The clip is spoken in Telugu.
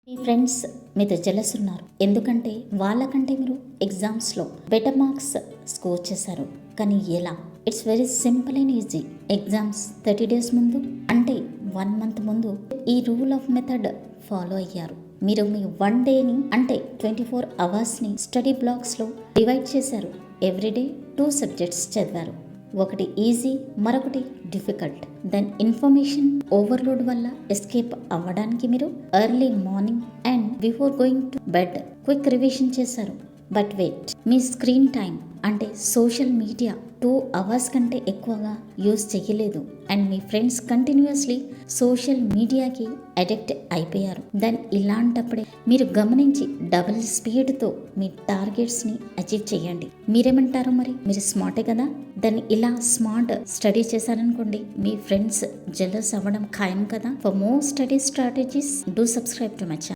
మీ ఫ్రెండ్స్ మీతో జెలస్ ఉన్నారు, ఎందుకంటే వాళ్ళకంటే మీరు ఎగ్జామ్స్లో బెటర్ మార్క్స్ స్కోర్ చేశారు. కానీ ఎలా? It's very simple and easy. Exams 30 days ముందు అంటే 1 month ముందు ఈ రూల్ ఆఫ్ మెథడ్ ఫాలో అయ్యారు. మీరు మీ 1 dayని అంటే 24 hours స్టడీ బ్లాక్స్లో డివైడ్ చేశారు. ఎవ్రీడే 2 subjects చదివారు. ఒకటి ఈజీ, మరొకటి డిఫికల్ట్. దెన్ ఇన్ఫర్మేషన్ ఓవర్లోడ్ వల్ల ఎస్కేప్ అవ్వడానికి మీరు early morning and before going to bed quick revision చేశారు. బట్ వెయిట్, మీ స్క్రీన్ టైం అంటే సోషల్ మీడియా 2 hours కంటే ఎక్కువగా యూజ్ చేయలేదు. అండ్ మీ ఫ్రెండ్స్ కంటిన్యూస్లీ సోషల్ మీడియాకి అడిక్ట్ అయిపోయారు. దెన్ ఇలాంటప్పుడే మీరు గమనించి డబుల్ స్పీడ్తో మీ టార్గెట్స్ని అచీవ్ చేయండి. మీరేమంటారు? మరి మీరు స్మార్టే కదా. దెన్ ఇలా స్మార్ట్ స్టడీ చేశారనుకోండి, మీ ఫ్రెండ్స్ జెలస్ అవ్వడం ఖాయం కదా. For more study strategies do subscribe to my channel.